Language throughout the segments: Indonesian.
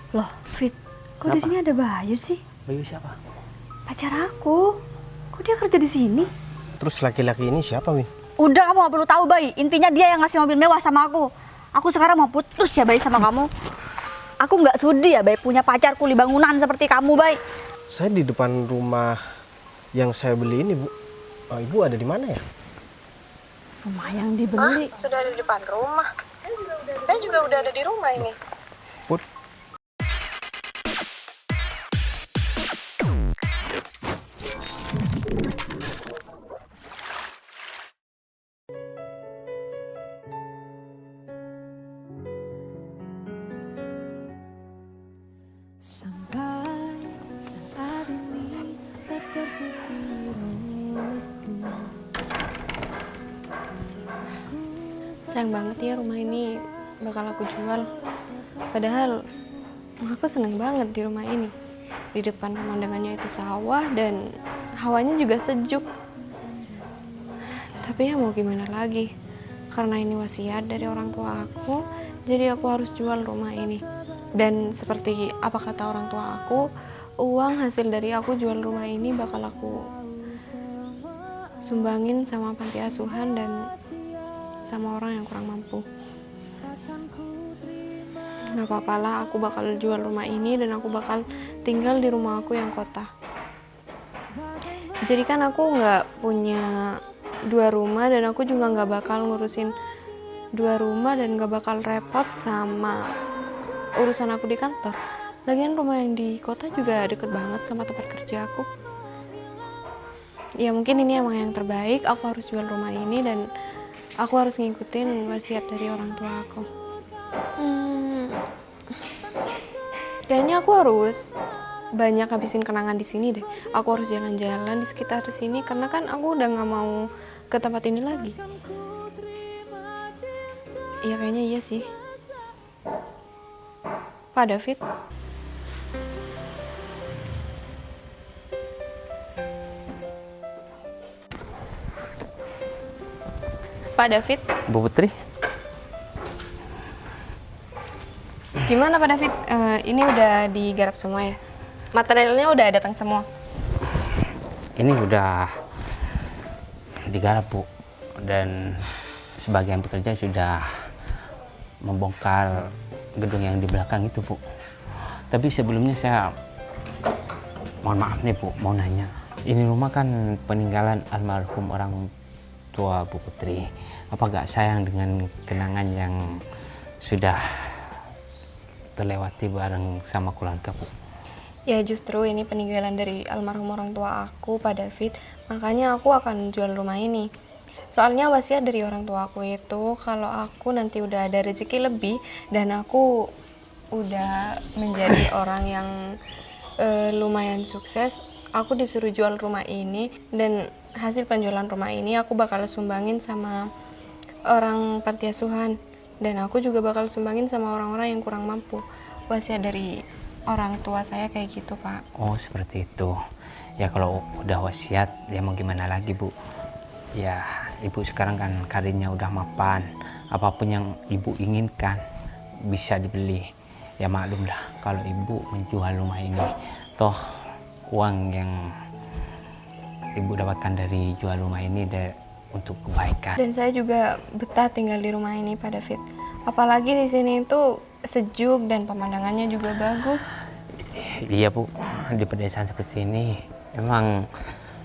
Loh, Fit, kok di sini ada Bayu sih? Bayu siapa? Pacar aku. Kok dia kerja di sini? Terus laki-laki ini siapa, Win? Udah, kamu gak perlu tahu, Bay. Intinya dia yang ngasih mobil mewah sama aku. Aku sekarang mau putus ya, Bay, sama kamu. Aku nggak sudi ya, Bay, punya pacar kuli bangunan seperti kamu, Bay. Saya di depan rumah yang saya beli ini, Bu. Oh, Ibu ada di mana ya? Rumah yang dibeli. Sudah ada di depan rumah. Saya juga udah ada di rumah ini. Put. Sampai saat ini tak terfikir olehku. Sayang banget ya rumah ini bakal aku jual. Padahal aku seneng banget di rumah ini. Di depan pemandangannya itu sawah dan hawanya juga sejuk. Tapi ya mau gimana lagi? Karena ini wasiat dari orang tua aku, jadi aku harus jual rumah ini. Dan seperti apa kata orang tua aku, uang hasil dari aku jual rumah ini bakal aku sumbangin sama panti asuhan dan sama orang yang kurang mampu. Gak apa-apa lah, aku bakal jual rumah ini dan aku bakal tinggal di rumah aku yang kota. Jadi kan aku gak punya 2 rumah dan aku juga gak bakal ngurusin 2 rumah dan gak bakal repot sama urusan aku di kantor. Lagian rumah yang di kota juga deket banget sama tempat kerja aku. Ya mungkin ini emang yang terbaik, aku harus jual rumah ini dan aku harus ngikutin wasiat dari orang tua aku. Kayaknya aku harus banyak habisin kenangan di sini deh. Aku harus jalan-jalan di sekitar sini karena kan aku udah nggak mau ke tempat ini lagi. Iya kayaknya iya sih. Pak David. Pak David. Bu Putri? Gimana Pak David? Ini udah digarap semua ya? Materialnya udah datang semua? Ini udah digarap, Bu. Dan sebagian pekerja sudah membongkar gedung yang di belakang itu, Bu. Tapi sebelumnya saya mohon maaf nih, Bu, mau nanya. Ini rumah kan peninggalan almarhum orang tua Bu Putri. Apa gak sayang dengan kenangan yang sudah terlewati bareng sama keluarga, Bu? Ya justru ini peninggalan dari almarhum orang tua aku, Pak David. Makanya aku akan jual rumah ini. Soalnya wasiat dari orang tua aku itu kalau aku nanti udah ada rezeki lebih dan aku udah menjadi orang yang lumayan sukses, aku disuruh jual rumah ini dan hasil penjualan rumah ini aku bakal sumbangin sama orang panti asuhan dan aku juga bakal sumbangin sama orang-orang yang kurang mampu. Wasiat dari orang tua saya kayak gitu, Pak. Oh, seperti itu. Ya kalau udah wasiat, ya mau gimana lagi, Bu? Ya, Ibu sekarang kan karirnya udah mapan. Apapun yang Ibu inginkan bisa dibeli. Ya maklum lah kalau Ibu menjual rumah ini. Toh uang yang Ibu dapatkan dari jual rumah ini untuk kebaikan. Dan saya juga betah tinggal di rumah ini, Pak David. Apalagi di sini itu sejuk dan pemandangannya juga bagus. Iya, Bu, di pedesaan seperti ini emang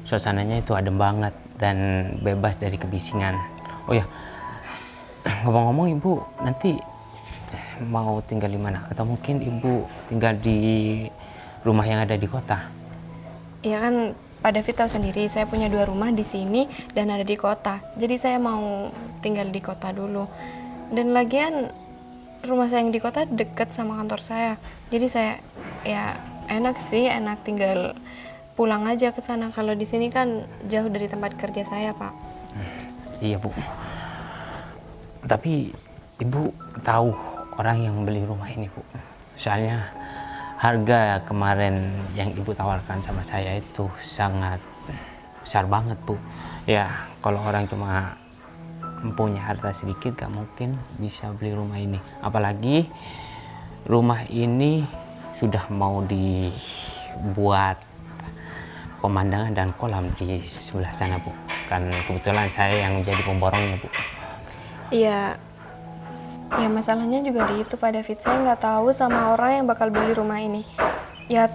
suasananya itu adem banget dan bebas dari kebisingan. Oh ya, ngomong-ngomong, Ibu nanti mau tinggal di mana? Atau mungkin Ibu tinggal di rumah yang ada di kota? Iya kan, Pak David tahu sendiri, saya punya 2 rumah di sini dan ada di kota. Jadi saya mau tinggal di kota dulu. Dan lagian rumah saya yang di kota deket sama kantor saya. Jadi saya ya enak sih, enak tinggal pulang aja ke sana. Kalau di sini kan jauh dari tempat kerja saya, Pak. Iya, Bu. Tapi Ibu tahu orang yang beli rumah ini, Bu. Soalnya harga kemarin yang Ibu tawarkan sama saya itu sangat besar banget, Bu. Ya, kalau orang cuma mempunyai harta sedikit gak mungkin bisa beli rumah ini. Apalagi rumah ini sudah mau dibuat pemandangan dan kolam di sebelah sana, Bu. Kan kebetulan saya yang jadi pemborongnya, Bu. Iya, ya masalahnya juga di itu Pak David. Saya nggak tahu sama orang yang bakal beli rumah ini. Ya,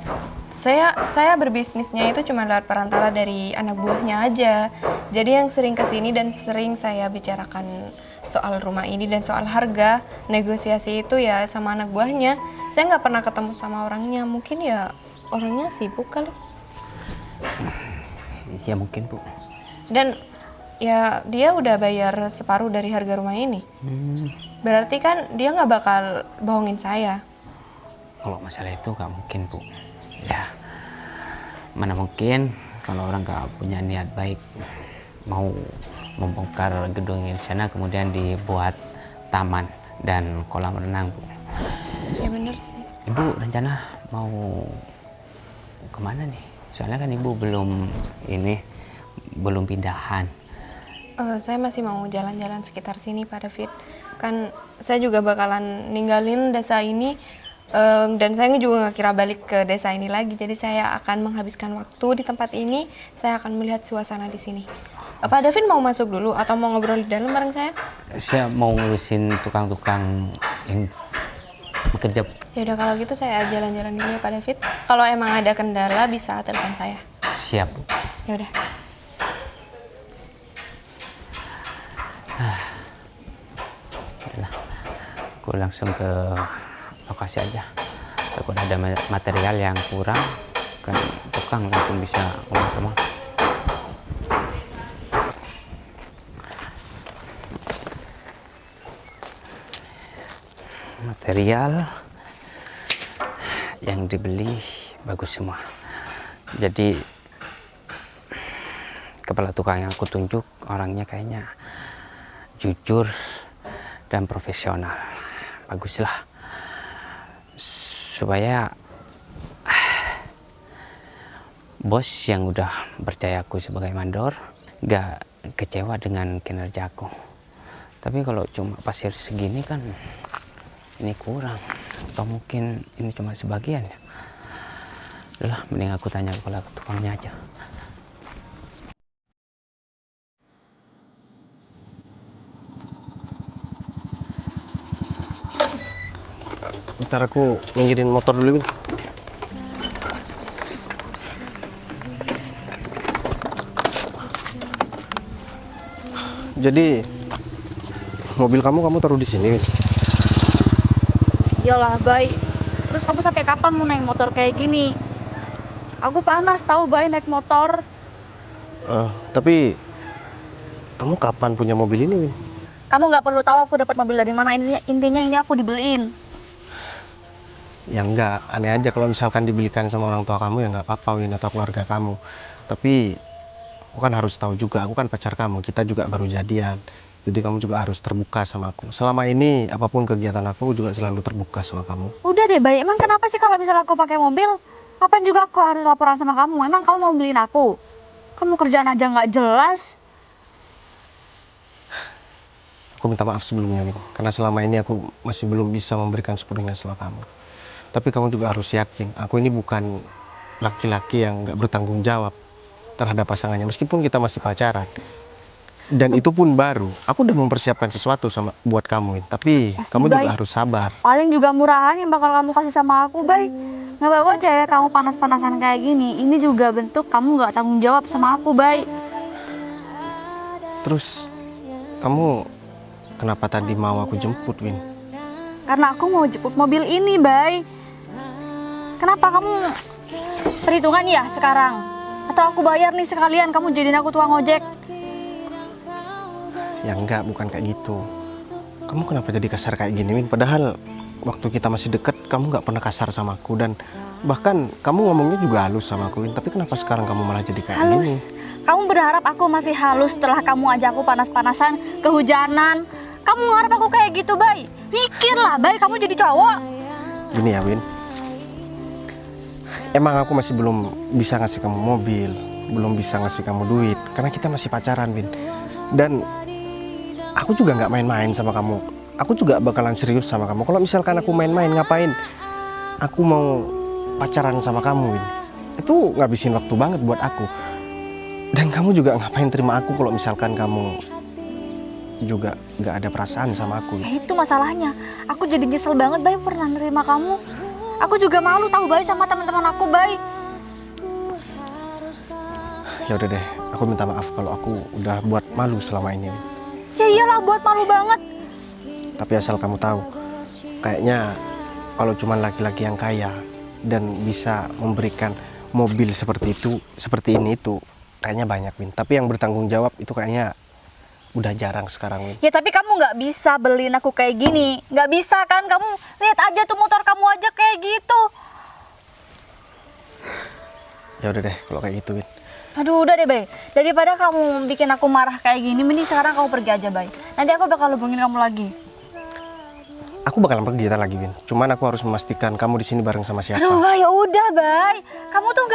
saya berbisnisnya itu cuma lewat perantara dari anak buahnya aja. Jadi yang sering kesini dan sering saya bicarakan soal rumah ini dan soal harga, negosiasi itu ya sama anak buahnya. Saya nggak pernah ketemu sama orangnya. Mungkin ya orangnya sibuk kali. Ya mungkin, Bu. Dan ya dia udah bayar separuh dari harga rumah ini. Berarti kan dia nggak bakal bohongin saya. Kalau masalah itu nggak mungkin, Bu. Ya, mana mungkin kalau orang nggak punya niat baik mau membongkar gedung di sana kemudian dibuat taman dan kolam renang, Bu. Ya bener sih. Ibu rencana mau kemana nih? Soalnya kan Ibu belum pindahan. Saya masih mau jalan-jalan sekitar sini Pak David. Kan saya juga bakalan ninggalin desa ini. Dan saya juga nggak kira balik ke desa ini lagi. Jadi saya akan menghabiskan waktu di tempat ini. Saya akan melihat suasana di sini. Pak David mau masuk dulu atau mau ngobrol di dalam bareng saya? Saya mau ngurusin tukang-tukang yang bekerja. Ya udah kalau gitu saya jalan-jalan dulu ya Pak David. Kalau emang ada kendala bisa telepon saya. Siap, Bu. Ya udah. Yalah, aku langsung ke lokasi aja. Takut ada material yang kurang, kan tukang langsung bisa ngomong-ngomong. Material yang dibeli bagus semua. Jadi kepala tukang yang aku tunjuk orangnya kayaknya jujur dan profesional. Baguslah. Supaya bos yang udah percaya aku sebagai mandor gak kecewa dengan kinerja aku. Tapi kalau cuma pasir segini kan ini kurang, atau mungkin ini cuma sebagian ya. Udah, mending aku tanya kepala tukangnya aja. Ntar aku minggirin motor dulu, Win. Jadi mobil kamu taruh di sini, Win? Iyalah, Bay. Terus kamu sampai kapan mau naik motor kayak gini? Aku panas tahu, Bay, naik motor. Tapi kamu kapan punya mobil ini, Win? Kamu nggak perlu tahu aku dapat mobil dari mana. Intinya ini aku dibeliin. Ya enggak, aneh aja kalau misalkan dibelikan sama orang tua kamu ya nggak apa-apa, Win, atau keluarga kamu. Tapi aku kan harus tahu juga, aku kan pacar kamu, kita juga baru jadian. Jadi kamu juga harus terbuka sama aku. Selama ini apapun kegiatan aku juga selalu terbuka sama kamu. Udah deh, Bay. Emang kenapa sih kalau misalnya aku pakai mobil, kapan juga aku harus laporan sama kamu? Emang kamu mau beliin aku? Kamu kerjaan aja nggak jelas. Aku minta maaf sebelumnya, Win, karena selama ini aku masih belum bisa memberikan sepenuhnya sama kamu. Tapi kamu juga harus yakin, aku ini bukan laki-laki yang nggak bertanggung jawab terhadap pasangannya, meskipun kita masih pacaran. Dan itu pun baru. Aku udah mempersiapkan sesuatu buat kamu, Win. Tapi Pasti, kamu juga Bay. harus sabar. Paling juga murahan yang bakal kamu kasih sama aku, Bay. Nggak bawa cewek kamu panas-panasan kayak gini. Ini juga bentuk kamu nggak tanggung jawab sama aku, Bay. Terus kamu kenapa tadi mau aku jemput, Win? Karena aku mau jemput mobil ini, Bay. Kenapa kamu perhitungan ya sekarang? Atau aku bayar nih sekalian, kamu jadiin aku tukang ojek? Ya enggak, bukan kayak gitu. Kamu kenapa jadi kasar kayak gini, Win? Padahal waktu kita masih deket, kamu nggak pernah kasar sama aku. Dan bahkan kamu ngomongnya juga halus sama aku, Win. Tapi kenapa sekarang kamu malah jadi kayak gini? Halus? Kamu berharap aku masih halus setelah kamu ajak aku panas-panasan, kehujanan? Kamu ngarep aku kayak gitu, Bay? Mikirlah, Bay, kamu jadi cowok. Gini ya, Win. Emang aku masih belum bisa ngasih kamu mobil, belum bisa ngasih kamu duit, karena kita masih pacaran, Win. Dan aku juga nggak main-main sama kamu. Aku juga bakalan serius sama kamu. Kalau misalkan aku main-main, ngapain? Aku mau pacaran sama kamu, Win. Itu ngabisin waktu banget buat aku. Dan kamu juga ngapain terima aku kalau misalkan kamu juga nggak ada perasaan sama aku. Ya itu masalahnya. Aku jadi nyesel banget, Bay, pernah nerima kamu. Aku juga malu tahu, Bay, sama teman-teman aku, Bay. Ya udah deh, aku minta maaf kalau aku udah buat malu selama ini, Win. Ya iyalah, buat malu banget. Tapi asal kamu tahu, kayaknya kalau cuma laki-laki yang kaya dan bisa memberikan mobil seperti itu, seperti ini itu, kayaknya banyak, Win. Tapi yang bertanggung jawab itu kayaknya udah jarang sekarang, Win. Ya tapi kamu nggak bisa beliin aku kayak gini. Nggak bisa kan, kamu lihat aja tuh motor kamu aja kayak gitu. Ya udah deh kalau kayak gitu, Win. Aduh udah deh, Bay. Daripada kamu bikin aku marah kayak gini, mending sekarang kamu pergi aja, Bay. Nanti aku bakal hubungin kamu lagi. Aku bakalan pergi lagi, Win. Cuman aku harus memastikan kamu di sini bareng sama siapa. Aduh, Bay, ya udah, Bay. Kamu tuh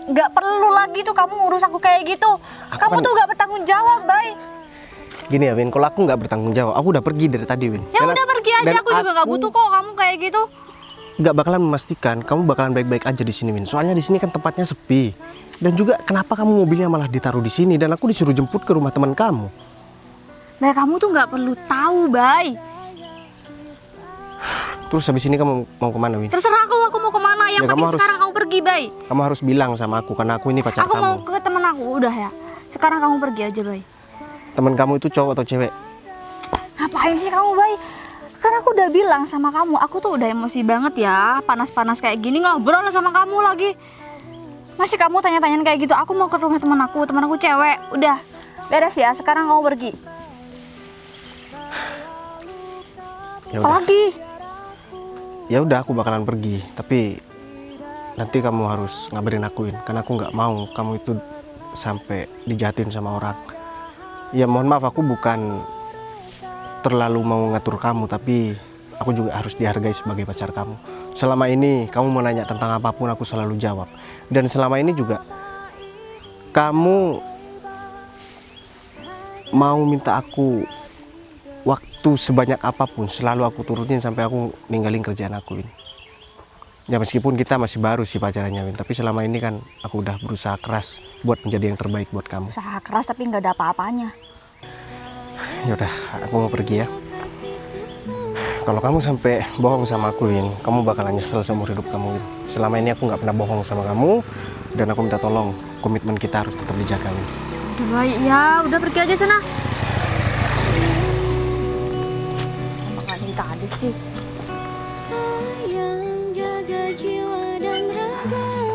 nggak perlu lagi tuh kamu ngurus aku kayak gitu. Kamu kan- tuh nggak bertanggung jawab, Bay. Gini ya, Win. Kalau aku nggak bertanggung jawab, aku udah pergi dari tadi, Win. Ya udah pergi aja, aku juga nggak butuh kok kamu kayak gitu. Nggak bakalan memastikan kamu bakalan baik-baik aja di sini, Win. Soalnya di sini kan tempatnya sepi. Dan juga kenapa kamu mobilnya malah ditaruh di sini dan aku disuruh jemput ke rumah teman kamu? Nah, kamu tuh nggak perlu tahu, Bay. Terus habis ini kamu mau kemana, Win? Terserah aku mau kemana. Yang Ya, kamu penting harus- sekarang kamu pergi, Bay. Kamu harus bilang sama aku karena aku ini pacar Aku kamu. mau ke temen aku, udah ya. Sekarang kamu pergi aja, Bay. Teman kamu itu cowok atau cewek? Ngapain sih kamu, Bay? Kan aku udah bilang sama kamu, aku tuh udah emosi banget ya. Panas-panas kayak gini ngobrol sama kamu lagi. Masih kamu tanya-tanyain kayak gitu. Aku mau ke rumah teman aku cewek. Udah, beres ya. Sekarang kamu pergi. Ya Apa udah. lagi? Ya udah, aku bakalan pergi. Tapi nanti kamu harus ngabarin aku, Win. Karena aku nggak mau kamu itu sampai dijahatin sama orang. Ya mohon maaf, aku bukan terlalu mau ngatur kamu, tapi aku juga harus dihargai sebagai pacar kamu. Selama ini kamu mau nanya tentang apapun aku selalu jawab. Dan selama ini juga kamu mau minta aku waktu sebanyak apapun selalu aku turutin sampai aku ninggalin kerjaan aku, Win. Ya meskipun kita masih baru sih pacarannya, Win, tapi selama ini kan aku udah berusaha keras buat menjadi yang terbaik buat kamu. Usaha keras tapi nggak ada apa-apanya. Ya udah, aku mau pergi ya. Kalau kamu sampai bohong sama aku, Win, kamu bakalan nyesel seumur hidup kamu, Win. Selama ini aku nggak pernah bohong sama kamu, dan aku minta tolong komitmen kita harus tetap dijaga, Win. Udah, baik ya, udah pergi aja sana. Makanya tadi sih. Sayang, jaga jiwa dan ragamu,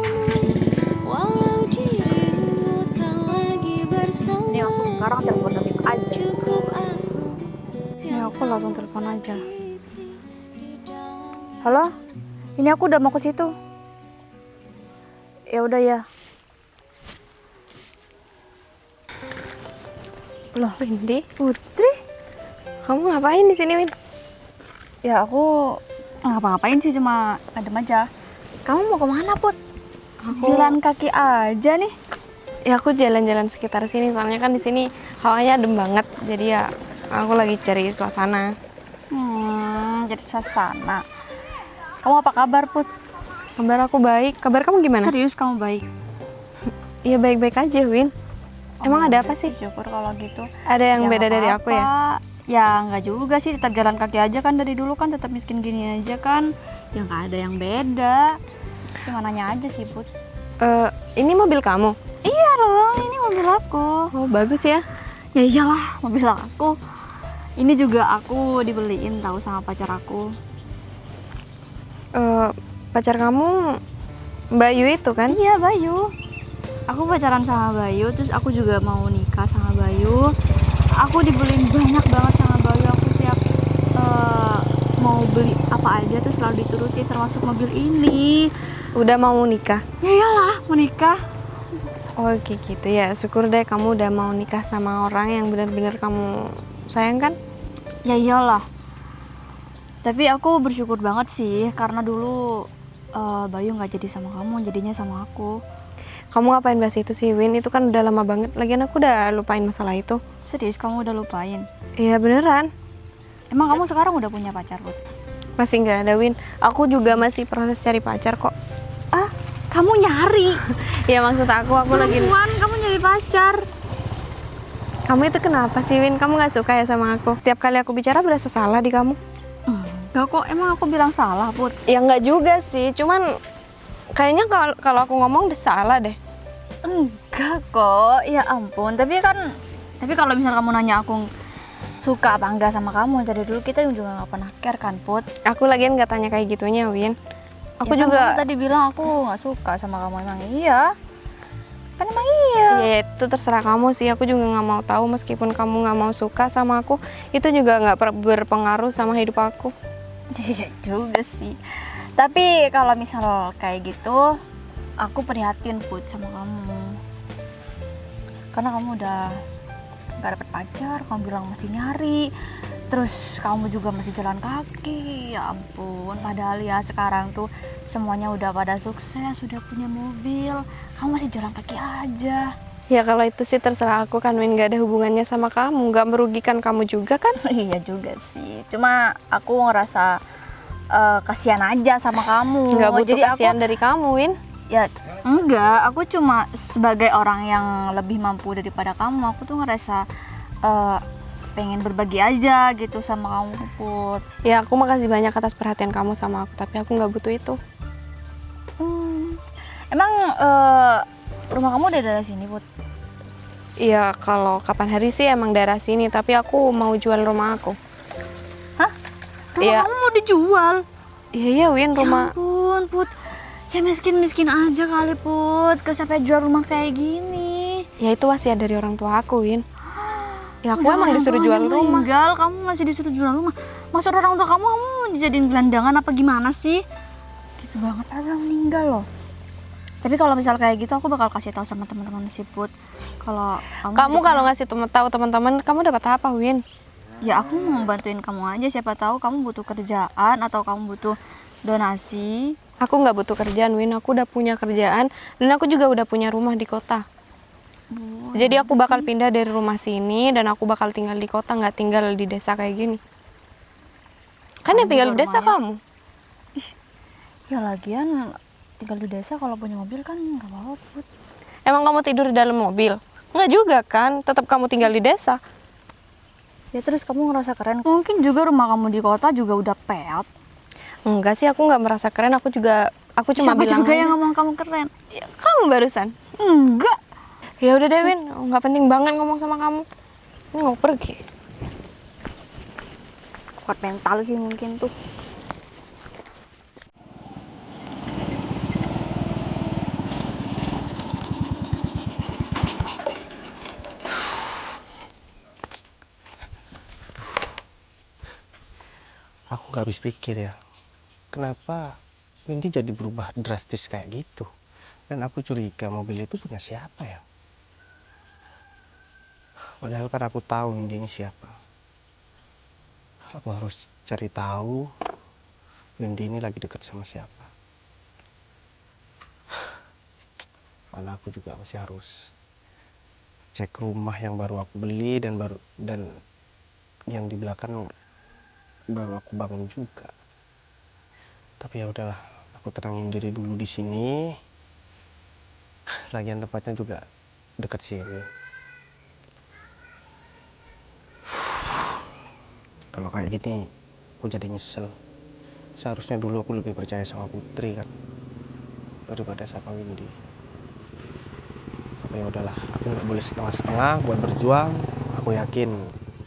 walau dirimu tak lagi bersama. Ini aku sekarang telepon Nabib aja. Cukup aku Ini aku langsung telepon aja. Halo, ini aku udah mau ke situ. Ya udah ya. Loh, Windy, Putri, kamu ngapain di sini, Win? ya aku ngapa-ngapain sih, cuma adem aja. Kamu mau kemana, Put? Jalan kaki aja nih. Ya aku jalan-jalan sekitar sini, soalnya kan di sini hawanya adem banget. Jadi ya aku lagi cari suasana. Jadi suasana. Kamu apa kabar, Put? Kabar aku baik. Kabar kamu gimana? Serius kamu baik? Iya baik-baik aja, Win. Emang ada apa sih? Syukur kalau gitu. Ada yang Ya, beda nggak dari aku ya? apa-apa. Ya nggak juga sih, tetap jalan kaki aja kan dari dulu kan tetap miskin gini aja kan. Ya nggak ada yang beda. Cuma nanya aja sih, Put. Ini mobil kamu? Iya dong, ini mobil aku. Oh bagus ya. Ya iyalah, mobil aku. Ini juga aku dibeliin tahu sama pacar aku. Pacar kamu Bayu itu kan? Iya, Bayu. Aku pacaran sama Bayu, terus aku juga mau nikah sama Bayu. Aku dibeliin banyak banget sama Bayu. Aku tiap mau beli apa aja tuh selalu dituruti, termasuk mobil ini. Udah mau nikah? Ya iyalah, mau nikah. Oh kayak gitu ya. Syukur deh kamu udah mau nikah sama orang yang benar-benar kamu sayang kan? Ya iyalah. Tapi aku bersyukur banget sih karena dulu Bayu nggak jadi sama kamu, jadinya sama aku. Kamu ngapain bahas itu sih, Win? Itu kan udah lama banget. Lagian aku udah lupain masalah itu. Serius kamu udah lupain? Iya beneran. Emang kamu sekarang udah punya pacar, Bud? Masih nggak ada, Win. Aku juga masih proses cari pacar kok. Ah, kamu nyari? Ya maksud aku lagi... Perempuan, kamu nyari pacar? Kamu itu kenapa sih, Win? Kamu nggak suka ya sama aku? Setiap kali aku bicara berasa salah di kamu. Enggak kok, emang aku bilang salah, Put? Ya nggak juga sih, cuman kayaknya kalau aku ngomong udah salah deh. Enggak kok, ya ampun. Tapi kalau misal kamu nanya aku suka apa enggak sama kamu, dari dulu kita juga nggak pernah care kan, Put? Aku lagian nggak tanya kayak gitunya, Win. Aku Ya kan juga... kamu tadi bilang aku nggak suka sama kamu, emang iya? Kan emang iya. Ya itu terserah kamu sih, aku juga nggak mau tahu. Meskipun kamu nggak mau suka sama aku, itu juga nggak berpengaruh sama hidup aku. Iya juga sih. Tapi kalau misal kayak gitu, aku prihatin, Put, sama kamu. Karena kamu udah gak dapet pacar, kamu bilang masih nyari. Terus kamu juga masih jalan kaki, ya ampun. Padahal ya sekarang tuh semuanya udah pada sukses, udah punya mobil. Kamu masih jalan kaki aja. Ya kalau itu sih terserah aku kan, Win. Gak ada hubungannya sama kamu, gak merugikan kamu juga kan. Iya juga sih. Cuma aku ngerasa kasihan aja sama kamu. Nggak butuh Jadi kasihan dari kamu, Win. ya enggak, aku cuma sebagai orang yang lebih mampu daripada kamu, aku tuh ngerasa pengen berbagi aja gitu sama kamu, Put. Ya aku makasih banyak atas perhatian kamu sama aku, tapi aku nggak butuh itu. Emang rumah kamu udah dari sini, Put? Iya, kalau kapan hari sih emang daerah sini, tapi aku mau jual rumah aku. Hah? Rumah Iya. kamu mau dijual? Iya, iya, Win, rumah. Ya ampun, Put. Ya miskin-miskin aja kali, Put. Gak sampai jual rumah kayak gini. Ya itu wasiat dari orang tua aku, Win. Ya aku Udah emang orang disuruh tuanya jual rumah. meninggal, kamu masih disuruh jual rumah. Maksud orang tua kamu dijadiin gelandangan apa gimana sih? Gitu banget, ada meninggal loh. Tapi kalau misal kayak gitu, aku bakal kasih tahu sama teman-teman si Put. Kalau Kamu kalau ngasih tahu teman-teman, kamu dapat apa, Win? ya aku mau bantuin kamu aja, siapa tahu kamu butuh kerjaan atau kamu butuh donasi. Aku nggak butuh kerjaan, Win. Aku udah punya kerjaan dan aku juga udah punya rumah di kota. Jadi aku bakal pindah dari rumah sini dan aku bakal tinggal di kota, nggak tinggal di desa kayak gini. Kan yang tinggal di desa kamu. Ya lagian tinggal di desa kalau punya mobil kan nggak apa-apa, Put. Emang kamu tidur di dalam mobil? Nggak juga kan, tetap kamu tinggal di desa. Ya terus kamu ngerasa keren. Mungkin juga rumah kamu di kota juga udah peot. Enggak sih, aku nggak merasa keren. Aku cuma Siapa bilang juga aja. yang ngomong kamu keren? Ya, kamu barusan. Enggak. Ya udah deh, Win, nggak penting banget ngomong sama kamu. Ini mau pergi. Kuat mental sih mungkin tuh. Aku gak habis pikir ya, kenapa Windy jadi berubah drastis kayak gitu. Dan aku curiga mobil itu punya siapa ya. Padahal kan aku tahu Windy ini siapa. Aku harus cari tahu Windy ini lagi dekat sama siapa. Malah aku juga masih harus cek rumah yang baru aku beli dan yang di belakang baru aku bangun juga. Tapi ya udahlah, aku tenangin diri dulu di sini. Lagian tempatnya juga dekat sini. Kalau kayak gini, aku jadi nyesel. Seharusnya dulu aku lebih percaya sama Putri kan, daripada sama Windy. Tapi ya udahlah, aku nggak boleh setengah-setengah buat berjuang. Aku yakin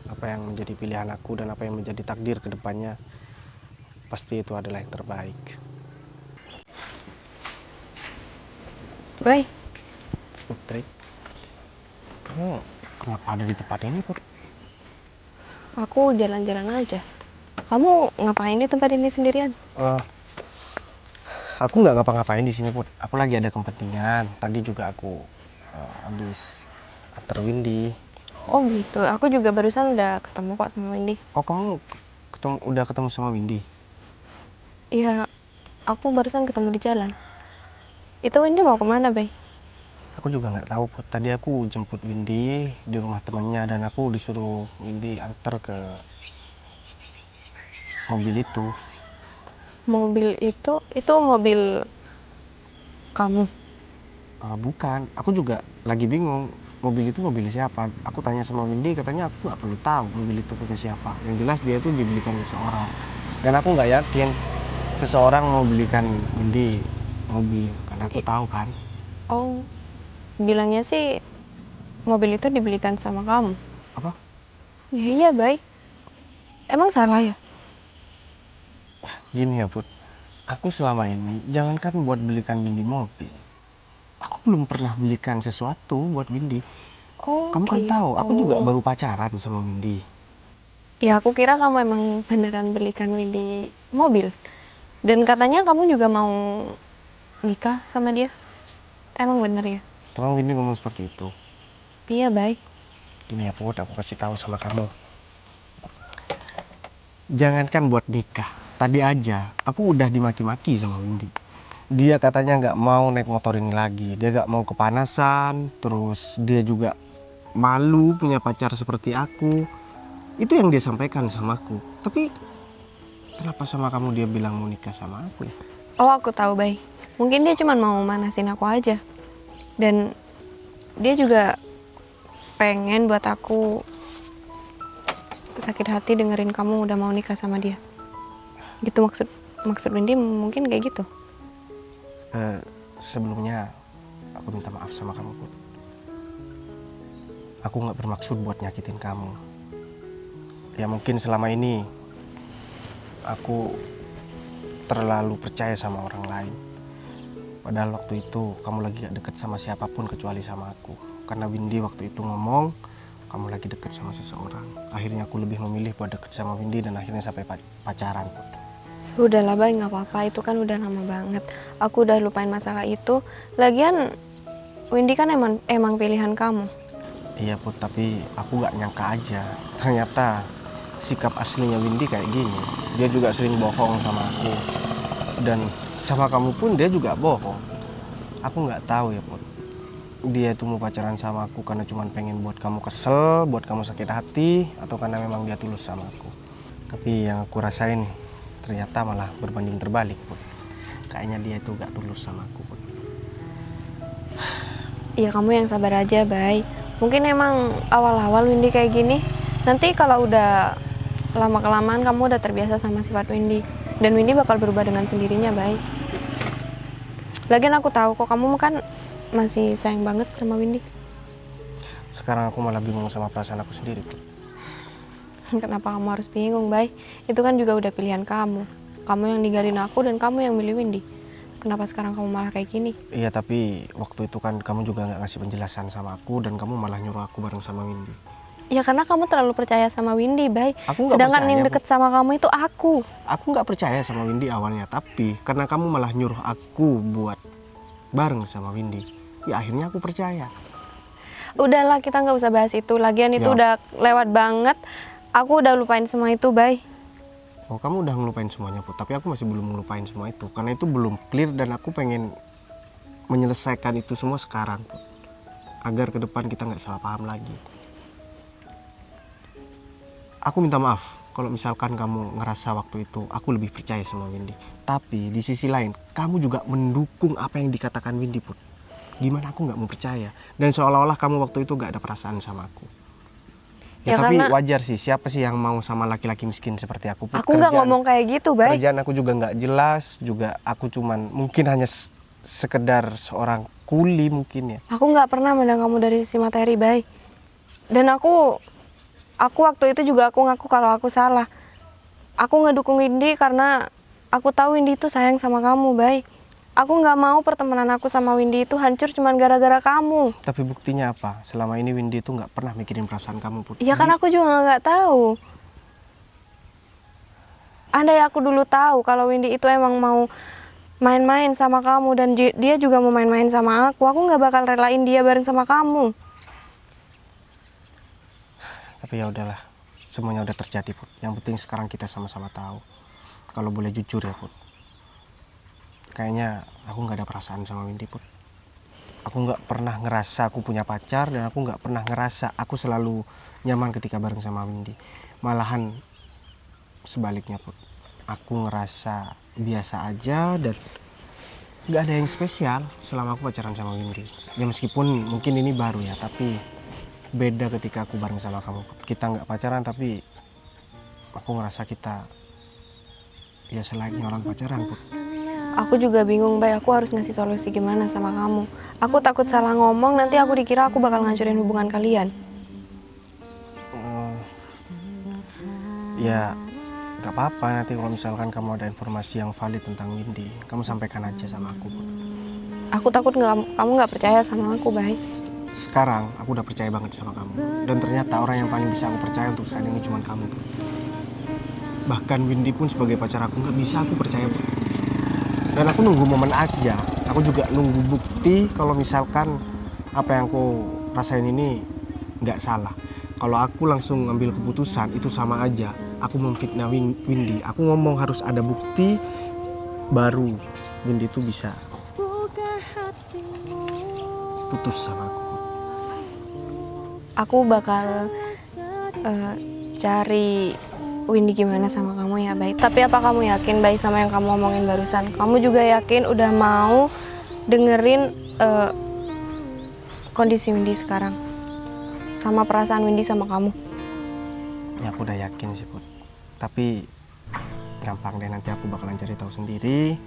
apa yang menjadi pilihan aku dan apa yang menjadi takdir kedepannya pasti itu adalah yang terbaik. Boy, Putri, kamu kenapa ada di tempat ini, Put? aku jalan-jalan aja. Kamu ngapain di tempat ini sendirian? Aku nggak ngapa-ngapain di sini, Put. Aku lagi ada kepentingan. Tadi juga aku habis antar Windy. Oh gitu, aku juga barusan udah ketemu kok sama Windy. Oh, kamu udah ketemu sama Windy? Iya, aku barusan ketemu di jalan. Itu Windy mau kemana, Bay? Aku juga nggak tahu, Put. Tadi aku jemput Windy di rumah temannya dan aku disuruh Windy antar ke mobil itu. Mobil itu mobil kamu. Bukan, aku juga lagi bingung. Mobil itu mobil siapa? Aku tanya sama Windy, katanya aku nggak perlu tahu mobil itu punya siapa. Yang jelas dia itu dibelikan seseorang. Dan aku nggak yakin seseorang mau belikan Windy mobil, karena aku tahu kan. Oh, bilangnya sih mobil itu dibelikan sama kamu. Apa? Ya, iya, baik. Emang salah ya? Gini ya Put, aku selama ini jangankan buat belikan Windy mobil, aku belum pernah belikan sesuatu buat Windy. Oh, Kamu kan gitu. tahu, aku juga baru pacaran sama Windy. Ya, aku kira kamu emang beneran belikan Windy mobil. Dan katanya kamu juga mau nikah sama dia. Emang bener ya? Emang Windy ngomong seperti itu? Iya, baik. Gini ya Put, aku kasih tahu sama kamu. Jangankan buat nikah, tadi aja aku udah dimaki-maki sama Windy. Dia katanya nggak mau naik motor ini lagi, dia nggak mau kepanasan, terus dia juga malu punya pacar seperti aku. Itu yang dia sampaikan sama aku. Tapi kenapa sama kamu dia bilang mau nikah sama aku ya? Oh, aku tahu, baik. Mungkin dia cuma mau manasin aku aja. Dan dia juga pengen buat aku sakit hati dengerin kamu udah mau nikah sama dia. Gitu maksud Windy mungkin kayak gitu. Sebelumnya aku minta maaf sama kamu Put. Aku nggak bermaksud buat nyakitin kamu. Ya mungkin selama ini aku terlalu percaya sama orang lain. Padahal waktu itu kamu lagi gak deket sama siapapun kecuali sama aku. Karena Windy waktu itu ngomong kamu lagi deket sama seseorang. Akhirnya aku lebih memilih buat deket sama Windy dan akhirnya sampai pacaran Put. Udahlah, Bay, nggak apa-apa. Itu kan udah lama banget. Aku udah lupain masalah itu. Lagian Windy kan emang pilihan kamu. Iya Put, tapi aku gak nyangka aja. Ternyata sikap aslinya Windy kayak gini. Dia juga sering bohong sama aku. Dan sama kamu pun dia juga bohong. Aku nggak tahu ya Put. Dia itu mau pacaran sama aku karena cuma pengen buat kamu kesel, buat kamu sakit hati, atau karena memang dia tulus sama aku. Tapi yang aku rasain ternyata malah berbanding terbalik Put. Kayaknya dia itu gak tulus sama aku Put. Iya, kamu yang sabar aja, Bay. Mungkin emang awal-awal Windy kayak gini. Nanti kalau udah lama-kelamaan kamu udah terbiasa sama sifat Windy. Dan Windy bakal berubah dengan sendirinya, Bay. Lagian aku tahu kok kamu kan masih sayang banget sama Windy. Sekarang aku malah bingung sama perasaan aku sendiri Put. Kenapa kamu harus bingung, Bay? Itu kan juga udah pilihan kamu. Kamu yang ninggalin aku dan kamu yang milih Windy. Kenapa sekarang kamu malah kayak gini? Iya, tapi waktu itu kan kamu juga nggak ngasih penjelasan sama aku dan kamu malah nyuruh aku bareng sama Windy. Ya karena kamu terlalu percaya sama Windy, Bay. Aku nggak Sedangkan percaya, yang deket sama kamu itu aku. Aku nggak percaya sama Windy awalnya, tapi karena kamu malah nyuruh aku buat bareng sama Windy, ya akhirnya aku percaya. Udahlah, kita nggak usah bahas itu. Lagian itu Ya. udah lewat banget. Aku udah lupain semua itu, Bay. Oh, kamu udah ngelupain semuanya Put, tapi aku masih belum ngelupain semua itu karena itu belum clear dan aku pengen menyelesaikan itu semua sekarang Put, agar ke depan kita nggak salah paham lagi. Aku minta maaf kalau misalkan kamu ngerasa waktu itu aku lebih percaya sama Windy, tapi di sisi lain kamu juga mendukung apa yang dikatakan Windy Put. Gimana aku nggak mau percaya, dan seolah-olah kamu waktu itu nggak ada perasaan sama aku. Ya, Ya, tapi karena wajar sih, siapa sih yang mau sama laki-laki miskin seperti aku Put? aku nggak ngomong kayak gitu, Bay. Kerjaan aku juga nggak jelas, juga aku cuman mungkin hanya sekedar seorang kuli mungkin ya. Aku nggak pernah mandang kamu dari sisi materi, Bay. Dan aku waktu itu juga aku ngaku kalau aku salah. Aku ngedukung Windy karena aku tahu Windy itu sayang sama kamu, Bay. Aku nggak mau pertemanan aku sama Windy itu hancur cuman gara-gara kamu. Tapi buktinya apa? Selama ini Windy itu nggak pernah mikirin perasaan kamu Put. Iya kan, aku juga nggak tahu. Andai aku dulu tahu kalau Windy itu emang mau main-main sama kamu dan dia juga mau main-main sama aku nggak bakal relain dia bareng sama kamu. Tapi ya udahlah, semuanya udah terjadi Put. Yang penting sekarang kita sama-sama tahu. Kalau boleh jujur ya Put, kayaknya aku nggak ada perasaan sama Windy Put. Aku nggak pernah ngerasa aku punya pacar dan aku nggak pernah ngerasa aku selalu nyaman ketika bareng sama Windy. Malahan sebaliknya Put. aku ngerasa biasa aja dan nggak ada yang spesial selama aku pacaran sama Windy. Ya meskipun mungkin ini baru ya, tapi beda ketika aku bareng sama kamu. Kita nggak pacaran tapi aku ngerasa kita ya selayaknya orang pacaran, Put. Aku juga bingung, Bay. Aku harus ngasih solusi gimana sama kamu. Aku takut salah ngomong, nanti aku dikira aku bakal ngancurin hubungan kalian. Ya nggak apa-apa, nanti kalau misalkan kamu ada informasi yang valid tentang Windy, kamu sampaikan aja sama aku, Put. Aku takut kamu nggak percaya sama aku, Bay. Sekarang aku udah percaya banget sama kamu, dan ternyata orang yang paling bisa aku percaya untuk saat ini cuma kamu, Put. Bahkan Windy pun sebagai pacar aku nggak bisa aku percaya, Put. Dan aku nunggu momen aja. Aku juga nunggu bukti kalau misalkan apa yang aku rasain ini nggak salah. Kalau aku langsung ngambil keputusan itu sama aja aku memfitnah Windy. Aku ngomong harus ada bukti baru Windy itu bisa putus sama aku. Aku bakal cari Windy gimana sama kamu ya, Bay. Tapi apa kamu yakin, Bay, sama yang kamu omongin barusan? Kamu juga yakin udah mau dengerin kondisi Windy sekarang? Sama perasaan Windy sama kamu? Ya aku udah yakin sih, Put. Tapi gampang deh, nanti aku bakalan cari tahu sendiri.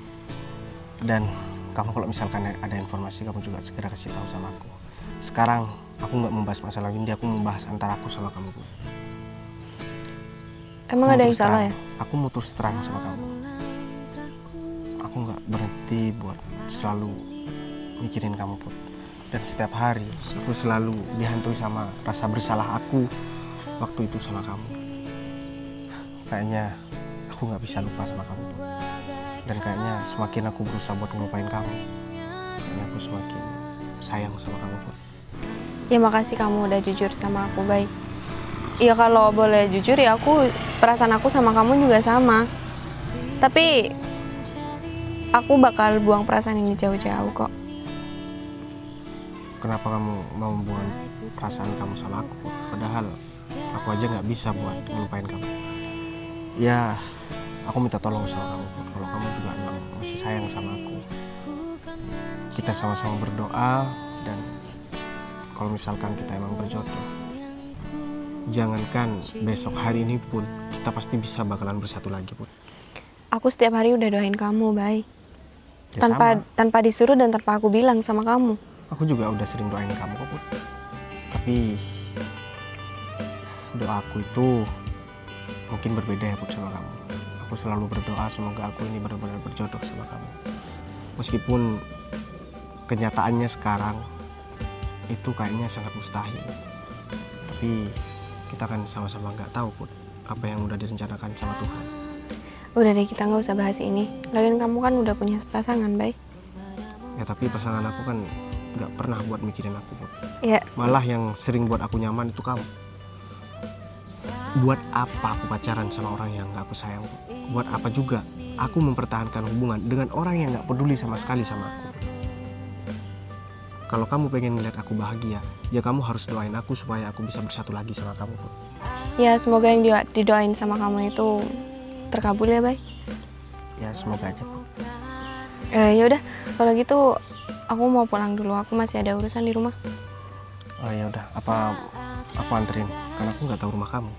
Dan kamu kalau misalkan ada informasi, kamu juga segera kasih tahu sama aku. Sekarang aku nggak membahas masalah Windy, aku membahas antara aku sama kamu, Put. Emang ada yang salah ya? Aku mau terus terang sama kamu. Aku nggak berhenti buat selalu mikirin kamu, Put. Dan setiap hari aku selalu dihantui sama rasa bersalah aku waktu itu sama kamu. Kayaknya aku nggak bisa lupa sama kamu, Put. Dan kayaknya semakin aku berusaha buat ngelupain kamu, kayaknya aku semakin sayang sama kamu, Put. Ya makasih kamu udah jujur sama aku, Bay. Ya kalau boleh jujur ya perasaan aku sama kamu juga sama. Tapi aku bakal buang perasaan ini jauh-jauh kok. Kenapa kamu mau membuang perasaan kamu sama aku, Put? Padahal aku aja nggak bisa buat ngelupain kamu. Ya aku minta tolong sama kamu, Put. Kalau kamu juga emang masih sayang sama aku, kita sama-sama berdoa. Dan kalau misalkan kita emang berjodoh, jangankan besok hari ini pun kita pasti bisa bakalan bersatu lagi, Put. Aku setiap hari udah doain kamu, Bay. Ya sama. Tanpa disuruh dan tanpa aku bilang sama kamu. Aku juga udah sering doain kamu kok, Put. Tapi doaku itu mungkin berbeda ya, Put, sama kamu. Aku selalu berdoa semoga aku ini benar-benar berjodoh sama kamu. Meskipun kenyataannya sekarang itu kayaknya sangat mustahil. Tapi kita kan sama-sama nggak tahu, Put, apa yang udah direncanakan sama Tuhan. Udah deh, kita nggak usah bahas ini. Lagian kamu kan udah punya pasangan, Bay. Ya tapi pasangan aku kan nggak pernah buat mikirin aku, Put. Ya, Malah yang sering buat aku nyaman itu kamu. Buat apa aku pacaran sama orang yang nggak aku sayang, Put? Buat apa juga aku mempertahankan hubungan dengan orang yang nggak peduli sama sekali sama aku? Kalau kamu pengen melihat aku bahagia, ya kamu harus doain aku supaya aku bisa bersatu lagi sama kamu, Put. ya semoga yang didoain sama kamu itu terkabul ya, Bay. Ya semoga aja, Put. Ya udah, kalau gitu aku mau pulang dulu. Aku masih ada urusan di rumah. Oh ya udah, apa aku anterin? Karena aku nggak tahu rumah kamu.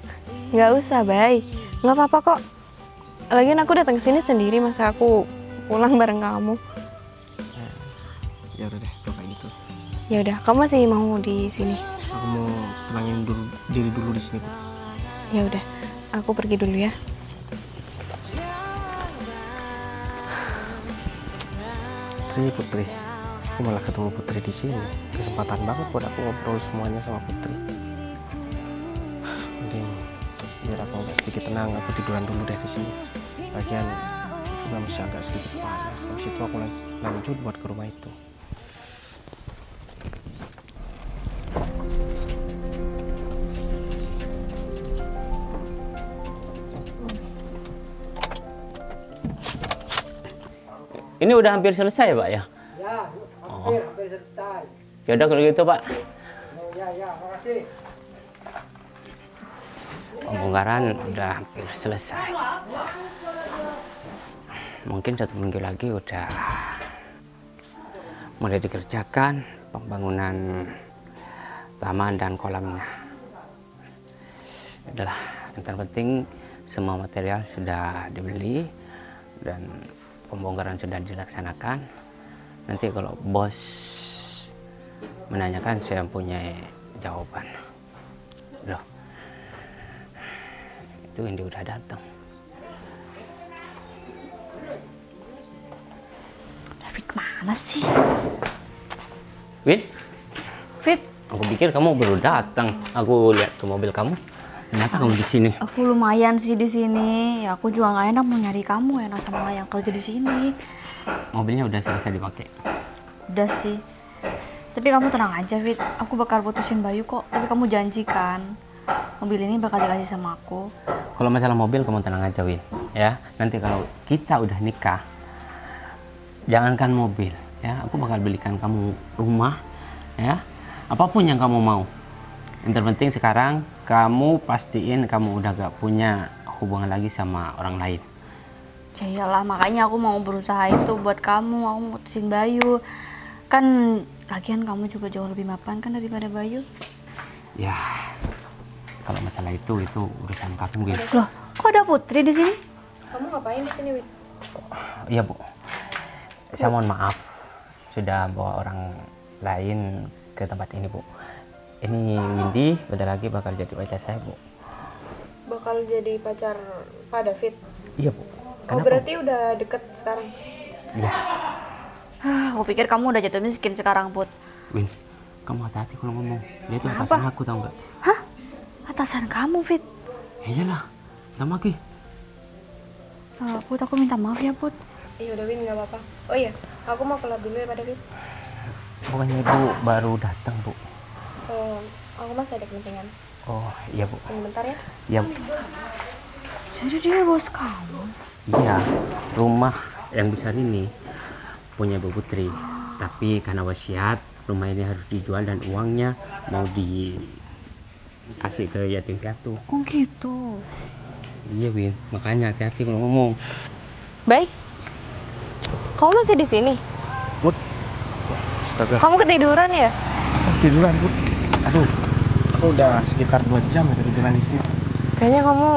Nggak usah, Bay. Nggak apa-apa kok. Lagian aku datang ke sini sendiri, masa aku pulang bareng kamu. Ya udah deh, kalau kayak gitu. Ya udah, kamu masih mau di sini? Aku mau tenangin diri dulu di sini, Put. Ya udah, aku pergi dulu ya. Putri, aku malah ketemu Putri di sini. Kesempatan banget buat aku ngobrol semuanya sama Putri. Mending biar aku agak sedikit tenang, aku tiduran dulu deh di sini. Lagian juga masih agak sedikit panas. Habis itu aku lanjut buat ke rumah itu. Ini udah hampir selesai, Pak ya? Ya, hampir selesai. Ya udah kalau gitu, Pak. Ya, makasih. Pembongkaran udah hampir selesai. mungkin 1 minggu lagi udah mulai dikerjakan pembangunan taman dan kolamnya. Adalah yang terpenting semua material sudah dibeli dan pembongkaran sudah dilaksanakan. Nanti kalau bos menanyakan saya punya jawaban. Loh, itu Windy udah datang. David mana sih? Win, Fit, aku pikir kamu baru datang. Aku lihat tuh mobil kamu. Ternyata kamu di sini. aku lumayan sih di sini. Ya aku juga nggak enak mau nyari kamu enak sama yang kerja di sini. Mobilnya udah selesai dipakai. Udah sih. Tapi kamu tenang aja, Fit. Aku bakal putusin Bayu kok. Tapi kamu janjikan mobil ini bakal dikasih sama aku. Kalau masalah mobil kamu tenang aja, Win. Ya, nanti kalau kita udah nikah, jangankan mobil, ya, aku bakal belikan kamu rumah, ya, apapun yang kamu mau. Yang terpenting sekarang kamu pastiin kamu udah gak punya hubungan lagi sama orang lain. Ya iyalah, makanya aku mau berusaha itu buat kamu. Aku mau putusin Bayu. Kan lagian kamu juga jauh lebih mapan kan daripada Bayu. Ya, kalau masalah itu urusan kamu, Win. Loh, kok ada Putri di sini? Kamu ngapain di sini, Win? Iya, Bu. Saya mohon maaf sudah bawa orang lain ke tempat ini, Bu. Ini Windy bentar lagi bakal jadi pacar saya, Bu. Bakal jadi pacar Pak David? Iya, Bu. Oh, berarti udah deket sekarang? Iya. Aku pikir kamu udah jatuh miskin sekarang, Put. Win, kamu hati-hati kalau ngomong. Dia tuh Kenapa? atasan aku, tau nggak? Hah? Atasan kamu, Fit? Ya iyalah, nama lagi. Put, aku minta maaf ya, Put. Iya udah, Win, nggak apa-apa. Oh iya, aku mau keluar dulu ya Pak David. Bukannya Ibu baru datang, Bu? Aku masih ada kepentingan. Oh, iya, Bu. Tunggu bentar ya. Iya, Bu. Jadi dia bos kamu? Iya, rumah yang besar ini punya Bu Putri. Tapi karena wasiat, rumah ini harus dijual dan uangnya mau dikasih ke yatim piatu. Oh gitu. Iya, Win. Makanya hati-hati kalau ngomong. Baik. Kamu masih di sini? Put, astaga, Kamu ketiduran ya? aku tiduran, Put. Aduh, aku udah sekitar 2 jam ya ketiduran di sini. Kayaknya kamu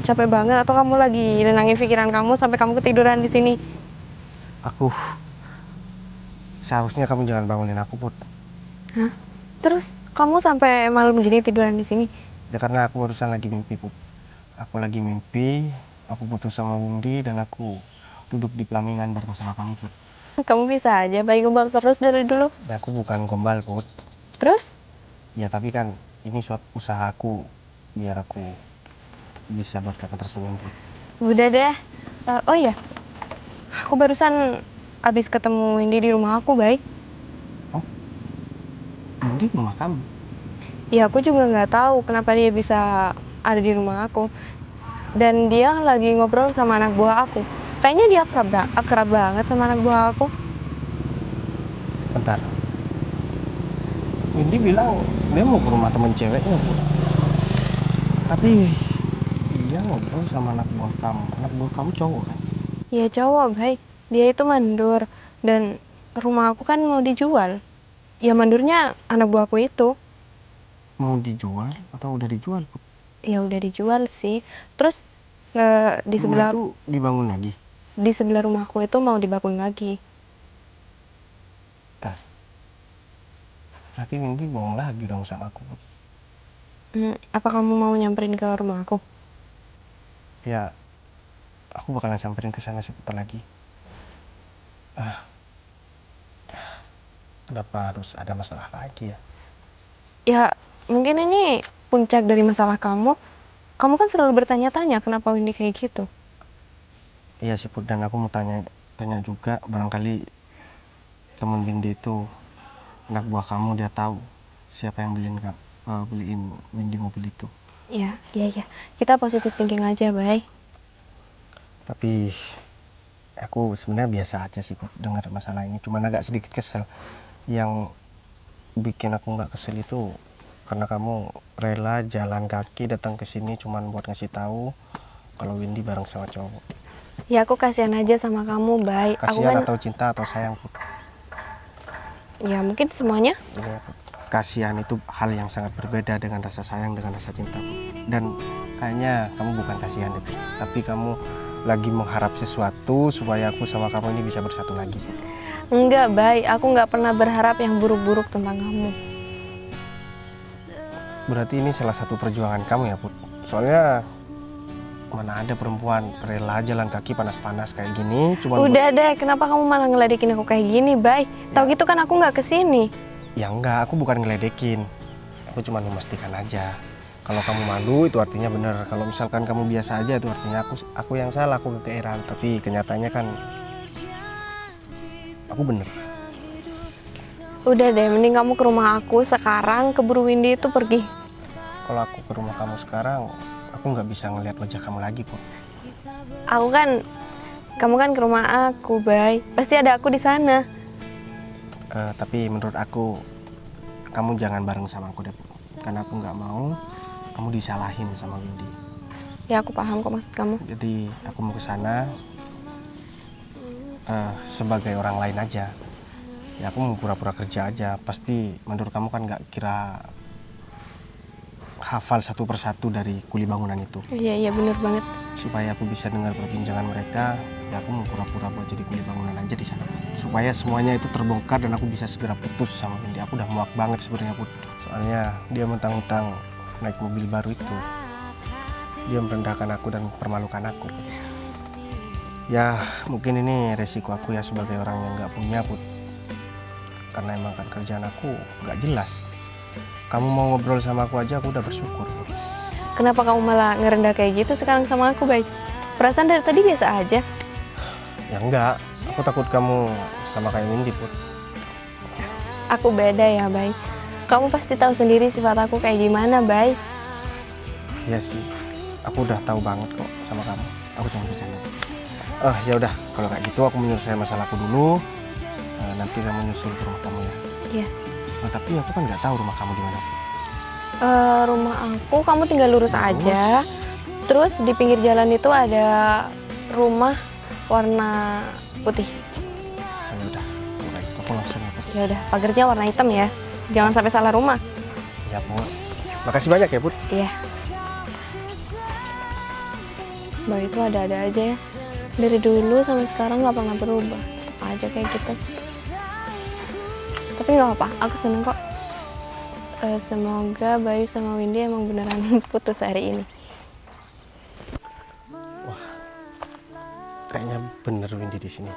capek banget atau kamu lagi nenangin pikiran kamu sampai kamu ketiduran di sini. Aku seharusnya kamu jangan bangunin aku, Put. Hah? Terus kamu sampai malam gini tiduran di sini? Ya karena aku barusan lagi mimpi, Put. Aku lagi mimpi, aku putus sama Windy dan aku duduk di pelaminan bersama sama kamu, Put. Kamu bisa aja bayi gombal terus dari dulu. Ya, aku bukan gombal, Put. Terus? Ya tapi kan ini suatu usaha aku biar aku bisa berkata tersenyum, Put. Udah deh. Oh iya, aku barusan abis ketemu Windy di rumah aku, baik. Windy rumah kamu? Ya aku juga nggak tahu kenapa dia bisa ada di rumah aku. Dan dia lagi ngobrol sama anak buah aku. Kayaknya dia akrab banget sama anak buah aku. Bentar. Windy bilang dia mau ke rumah temen ceweknya, Put. Tapi dia ngobrol sama anak buah kamu. Anak buah kamu cowok kan? Ya cowok, baik. Dia itu mandor. Dan rumah aku kan mau dijual. Ya mandurnya anak buahku itu. Mau dijual atau udah dijual, Put? Ya udah dijual sih. Terus di Rumah sebelah itu dibangun lagi. di sebelah rumahku itu mau dibangun lagi. Bentar. Berarti Windy bohong lagi dong sama aku, Put. Apa kamu mau nyamperin ke rumah aku? Ya, aku bakalan samperin ke sana sebentar lagi. Kenapa harus ada masalah lagi ya? Ya, mungkin ini puncak dari masalah kamu. Kamu kan selalu bertanya-tanya kenapa Windy kayak gitu. Iya sih, Put, dan aku mau tanya juga, barangkali temen Windy itu anak buah kamu, dia tahu siapa yang beliin Windy mobil itu. Iya. Kita positive thinking aja, Bay. Tapi aku sebenarnya biasa aja sih, Put, dengar masalah ini. Cuman agak sedikit kesel. Yang bikin aku nggak kesel itu karena kamu rela jalan kaki datang ke sini cuman buat ngasih tahu kalau Windy bareng sama cowok. Ya aku kasihan aja sama kamu, Bay. Aku Kasihan kan atau cinta atau sayang Put? ya mungkin semuanya. Iya, Put. Kasihan itu hal yang sangat berbeda dengan rasa sayang, dengan rasa cinta Put. Dan kayaknya kamu bukan kasihan itu, tapi kamu lagi mengharap sesuatu supaya aku sama kamu ini bisa bersatu lagi Put. Enggak, Bay. Aku nggak pernah berharap yang buruk-buruk tentang kamu. Berarti ini salah satu perjuangan kamu ya Put. Soalnya mana ada perempuan rela jalan kaki panas-panas kayak gini cuma Udah deh, kenapa kamu malah ngeledekin aku kayak gini, Bay? Tahu gitu kan aku nggak kesini. Ya enggak, aku bukan ngeledekin. Aku cuma memastikan aja. Kalau kamu malu itu artinya benar. Kalau misalkan kamu biasa aja itu artinya aku yang salah, aku kegeeran. Tapi kenyataannya kan aku bener. Udah deh, mending kamu ke rumah aku sekarang, keburu Windy itu pergi. Kalau aku ke rumah kamu sekarang, aku nggak bisa ngelihat wajah kamu lagi Put. Kamu kan ke rumah aku, Bay. Pasti ada aku di sana. Tapi menurut aku kamu jangan bareng sama aku deh Put. Karena aku nggak mau kamu disalahin sama Windy. Ya aku paham kok maksud kamu. Jadi aku mau ke sana sebagai orang lain aja. Ya aku mau pura-pura kerja aja. Pasti menurut kamu kan nggak kira hafal satu persatu dari kuli bangunan itu. Iya bener banget. Supaya aku bisa dengar perbincangan mereka, ya aku mau pura-pura buat jadi kuli bangunan aja di sana. Supaya semuanya itu terbongkar dan aku bisa segera putus sama Windy. Aku udah muak banget sebenarnya Put. Soalnya dia mentang-mentang naik mobil baru itu. Dia merendahkan aku dan mempermalukan aku. Ya mungkin ini resiko aku ya sebagai orang yang nggak punya Put. Karena emang kan kerjaan aku nggak jelas. Kamu mau ngobrol sama aku aja aku udah bersyukur. Kenapa kamu malah ngerendah kayak gitu sekarang sama aku, Bay? Perasaan dari tadi biasa aja. Ya enggak, aku takut kamu sama kayak Windy Put. Aku beda ya, Bay. Kamu pasti tahu sendiri sifat aku kayak gimana, Bay. Iya sih, aku udah tahu banget kok sama kamu. Aku cuma bercanda. Ya udah, kalau kayak gitu aku menyelesaikan masalahku dulu. Nanti kamu nyusul ke rumah kamu ya. Iya. Tapi aku kan nggak tahu rumah kamu di mana. Rumah aku kamu tinggal lurus aja. Terus di pinggir jalan itu ada rumah warna putih. Ya udah, kalau kayak gitu aku langsung ya Put. Ya udah, pagarnya warna hitam ya. Jangan sampai salah rumah. Ya Put. Makasih banyak ya Put. Iya. Mbak itu ada-ada aja ya. Dari dulu sampai sekarang nggak pernah berubah. Tetap aja kayak gitu. Tapi nggak apa, aku seneng kok. Semoga Bayu sama Windy emang beneran putus hari ini. Kayaknya bener Windy di sini.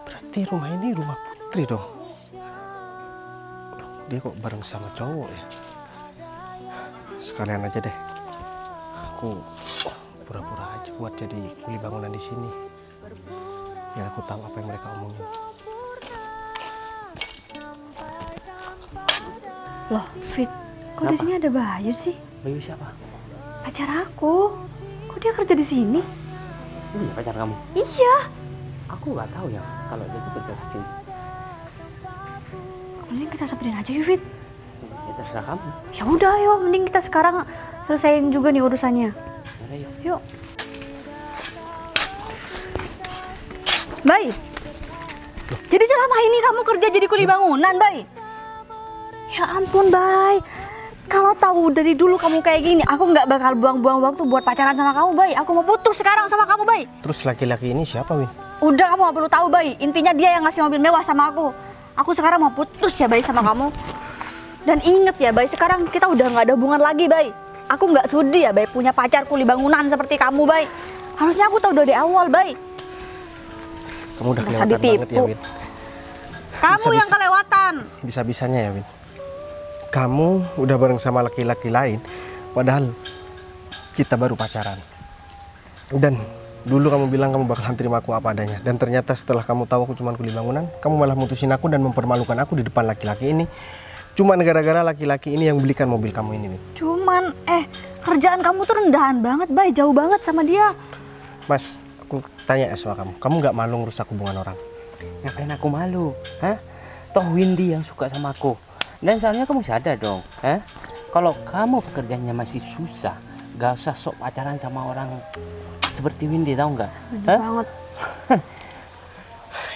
Berarti rumah ini rumah Putri dong. Dia kok bareng sama cowok ya? Sekalian aja deh. Aku pura-pura aja buat jadi kuli bangunan di sini. Biar aku tahu apa yang mereka omongin. Loh, Fit, kok di sini ada Bayu sih? Bayu siapa? Pacar aku. Kok dia kerja di sini? Dia pacar kamu? Iya. Aku nggak tahu ya kalau dia tuh kerja di sini. Mending kita samperin aja yuk, Fit. Ya terserah kamu. Ya udah, ayo. Mending kita sekarang selesaiin juga nih urusannya. Yaudah, yuk. Yuk. Bay. Jadi selama ini kamu kerja jadi kuli bangunan, Bay? Ya ampun, Bay. Kalau tahu dari dulu kamu kayak gini, aku nggak bakal buang-buang waktu buat pacaran sama kamu, Bay. Aku mau putus sekarang sama kamu, Bay. Terus laki-laki ini siapa, Win? Udah, kamu nggak perlu tahu, Bay. Intinya dia yang ngasih mobil mewah sama aku. Aku sekarang mau putus ya, Bay, sama kamu. Dan inget ya, Bay, sekarang kita udah nggak ada hubungan lagi, Bay. Aku nggak sudi ya, Bay, punya pacar kuli bangunan seperti kamu, Bay. Harusnya aku tahu dari awal, Bay. Kamu udah Nggak usah kelewatan banget ya, ditipu. Win. Kamu yang kelewatan. Bisa-bisanya ya, Win. Kamu udah bareng sama laki-laki lain, padahal kita baru pacaran. Dan dulu kamu bilang kamu bakalan terima aku apa adanya. Dan ternyata setelah kamu tahu aku cuma kuli bangunan, kamu malah mutusin aku dan mempermalukan aku di depan laki-laki ini. Cuman gara-gara laki-laki ini yang belikan mobil kamu ini, Win. Cuman, kerjaan kamu tuh rendahan banget, Bay. Jauh banget sama dia. Mas, aku tanya ya sama kamu. Kamu nggak malu ngerusak hubungan orang? Ngapain aku malu? Hah? Toh Windy yang suka sama aku. Dan seharusnya kamu sadar dong, kalau kamu pekerjaannya masih susah, gak usah sok pacaran sama orang seperti Windy, tahu nggak? Bener banget.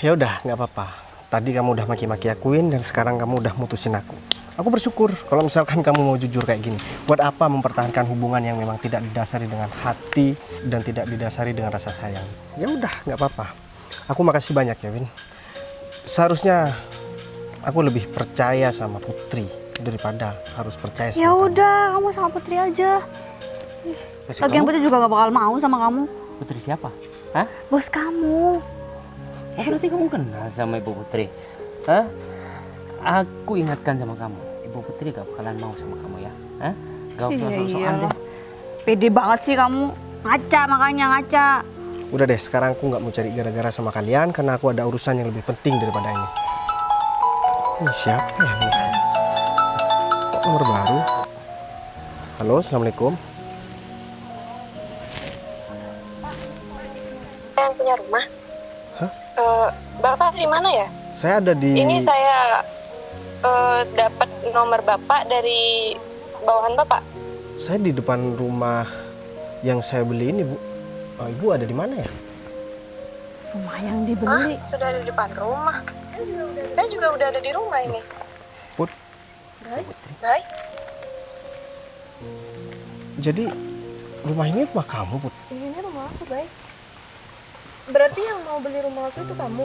Ya udah, nggak apa-apa. Tadi kamu udah maki-maki akuin dan sekarang kamu udah mutusin aku. Aku bersyukur kalau misalkan kamu mau jujur kayak gini. Buat apa mempertahankan hubungan yang memang tidak didasari dengan hati dan tidak didasari dengan rasa sayang? Ya udah, nggak apa-apa. Aku makasih banyak ya, Win. Seharusnya aku lebih percaya sama Putri daripada harus percaya sama Ya kamu. udah, kamu sama Putri aja. Maksud Lagian kamu, Putri juga gak bakal mau sama kamu. Putri siapa? Hah? Bos kamu. Oh, berarti kamu kenal sama Ibu Putri? Hah? Aku ingatkan sama kamu, Ibu Putri gak bakalan mau sama kamu ya? Hah? Gak usah sok-sokan deh. Pede banget sih kamu. Ngaca, makanya ngaca. Udah deh, sekarang aku nggak mau cari gara-gara sama kalian karena aku ada urusan yang lebih penting daripada ini. Ini siapa ya ini? Kok nomor baru? Halo, assalamualaikum. Yang punya rumah? Hah? Bapak di mana ya? Saya ada di. Ini saya dapat nomor bapak dari bawahan bapak. Saya di depan rumah yang saya beli ini, Bu. Ibu ada di mana ya? Rumah yang dibeli. Sudah ada di depan rumah. Saya juga udah ada di rumah ini. Put, Baik. jadi rumah ini rumah kamu, Put? Ini rumah aku, baik. Berarti yang mau beli rumah aku itu kamu?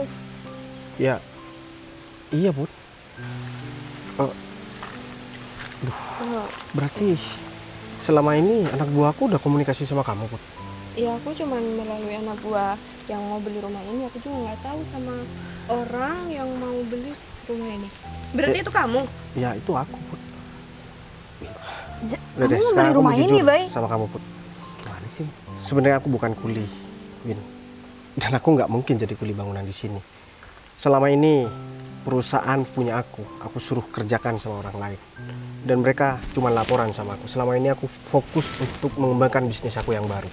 Ya, iya, Put. Berarti selama ini anak buahku udah komunikasi sama kamu, Put? Iya, aku cuman melalui anak buah yang mau beli rumah ini. Aku juga nggak tahu sama orang yang mau beli rumah ini. Berarti itu kamu? Ya, itu aku, Put. Kamu Udah deh, mau sekarang beli aku rumah mau ini, jujur Bay? sama kamu, Put. Gimana sih? Sebenarnya aku bukan kuli, Win. Dan aku nggak mungkin jadi kuli bangunan di sini. Selama ini perusahaan punya aku suruh kerjakan sama orang lain. Dan mereka cuma laporan sama aku. Selama ini aku fokus untuk mengembangkan bisnis aku yang baru.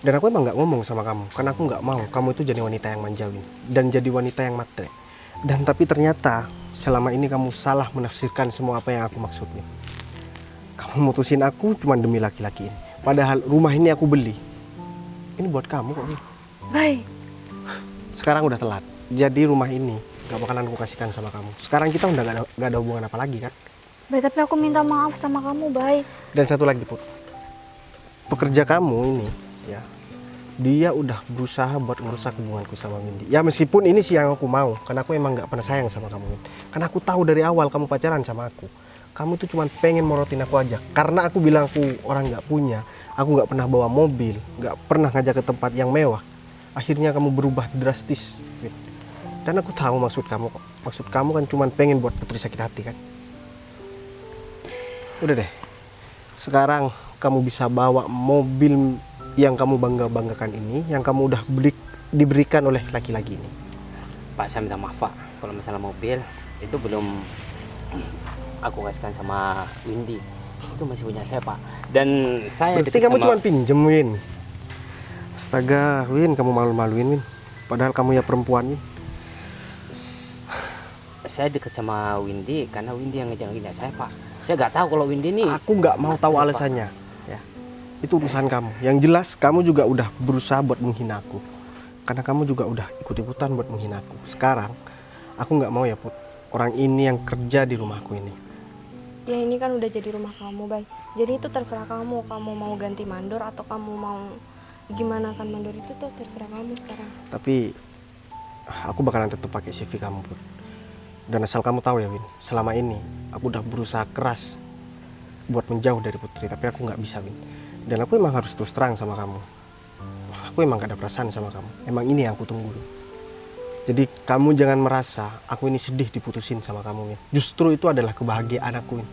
Dan aku emang nggak ngomong sama kamu, karena aku nggak mau kamu itu jadi wanita yang manja, Win. Dan jadi wanita yang matre. Dan tapi ternyata selama ini kamu salah menafsirkan semua apa yang aku maksud, Win. Kamu mutusin aku cuma demi laki-laki ini. Padahal rumah ini aku beli. Ini buat kamu kok, Win. Bay, Sekarang udah telat. Jadi rumah ini gak bakalan aku kasihkan sama kamu. Sekarang kita udah gak ada hubungan apa lagi kan. Bay, tapi aku minta maaf sama kamu, Bay. Dan satu lagi, Put. Pekerja kamu ini, ya, dia udah berusaha buat ngerusak hubunganku sama Windy. Ya meskipun ini sih yang aku mau, karena aku emang gak pernah sayang sama kamu, Win. Karena aku tahu dari awal kamu pacaran sama aku. Kamu tuh cuma pengen morotin aku aja. Karena aku bilang aku orang gak punya, aku gak pernah bawa mobil, gak pernah ngajak ke tempat yang mewah. Akhirnya kamu berubah drastis, Win. Dan aku tahu maksud kamu kok. Maksud kamu kan cuma pengen buat Putri sakit hati kan. Udah deh. Sekarang kamu bisa bawa mobil yang kamu banggakan ini, yang kamu udah diberikan oleh laki-laki ini. Pak, saya minta maaf, Pak. Kalau masalah mobil, itu belum aku kasihkan sama Windy. Itu masih punya saya, Pak. Dan saya Berarti deket kamu sama- cuma pinjem, Win. Astaga, Win, kamu malu-maluin, Win. Padahal kamu ya perempuan, Win. Saya dekat sama Windy karena Windy yang ngejagain saya, Pak. Saya nggak tahu kalau Windy nih. Aku nggak mau tahu Kenapa? alasannya, ya. Itu urusan kamu. Yang jelas kamu juga udah berusaha buat menghina aku. Karena kamu juga udah ikut-ikutan buat menghina aku. Sekarang aku nggak mau ya, Put. Orang ini yang kerja di rumahku ini. Ya ini kan udah jadi rumah kamu, Bay. Jadi itu terserah kamu. Kamu mau ganti mandor atau kamu mau gimana kan mandor itu tuh terserah kamu sekarang. Tapi aku bakalan tetap pakai CV kamu, Put. Dan asal kamu tahu ya, Win, selama ini aku udah berusaha keras buat menjauh dari Putri, tapi aku nggak bisa, Win. Dan aku emang harus terus terang sama kamu. Aku emang gak ada perasaan sama kamu. Emang ini yang aku tunggu, Win. Jadi kamu jangan merasa aku ini sedih diputusin sama kamu, Win. Justru itu adalah kebahagiaan aku, Win.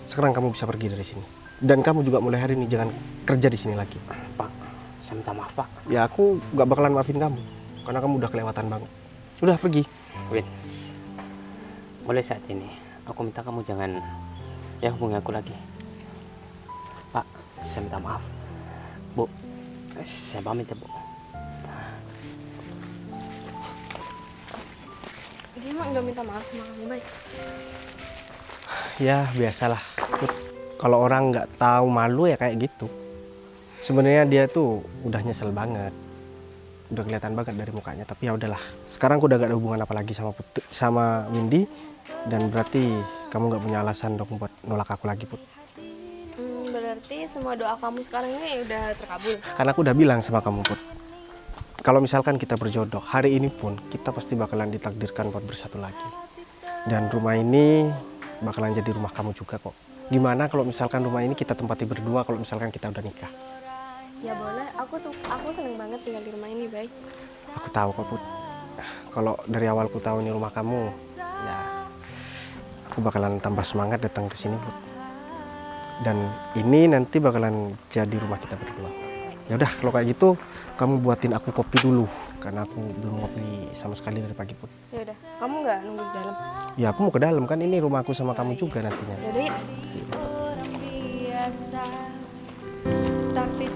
Sekarang kamu bisa pergi dari sini. Dan kamu juga mulai hari ini jangan kerja di sini lagi. Pak, saya minta maaf, Pak. Ya aku gak bakalan maafin kamu, karena kamu udah kelewatan banget. Udah pergi. Win, mulai saat ini aku minta kamu jangan ya hubungi aku lagi. Pak, saya minta maaf. Bu, saya pamit ya, Bu. Dia emang udah minta maaf sama kamu, Bay. Ya biasalah. Put. Kalau orang nggak tahu malu ya kayak gitu. Sebenarnya dia tuh udah nyesel banget. udah kelihatan banget dari mukanya. Tapi ya udahlah, sekarang aku udah gak ada hubungan apa lagi sama Windy, dan berarti kamu nggak punya alasan dong buat nolak aku lagi, Put. Berarti semua doa kamu sekarang ini udah terkabul. Karena aku udah bilang sama kamu, Put, kalau misalkan kita berjodoh, hari ini pun kita pasti bakalan ditakdirkan buat bersatu lagi. Dan rumah ini bakalan jadi rumah kamu juga kok. Gimana kalau misalkan rumah ini kita tempati berdua kalau misalkan kita udah nikah? Ya boleh, aku seneng banget tinggal di rumah ini, Bay. Aku tahu kok, Put. Kalau dari awal aku tahu ini rumah kamu, ya aku bakalan tambah semangat datang ke sini, Put. Dan ini nanti bakalan jadi rumah kita berdua. Ya udah, kalau kayak gitu kamu buatin aku kopi dulu, karena aku belum ngopi sama sekali dari pagi, Put. Ya udah, kamu nggak nunggu di dalam? Ya aku mau ke dalam, kan ini rumah aku sama kamu juga nantinya. Yaudah, yuk. Orang biasa, tapi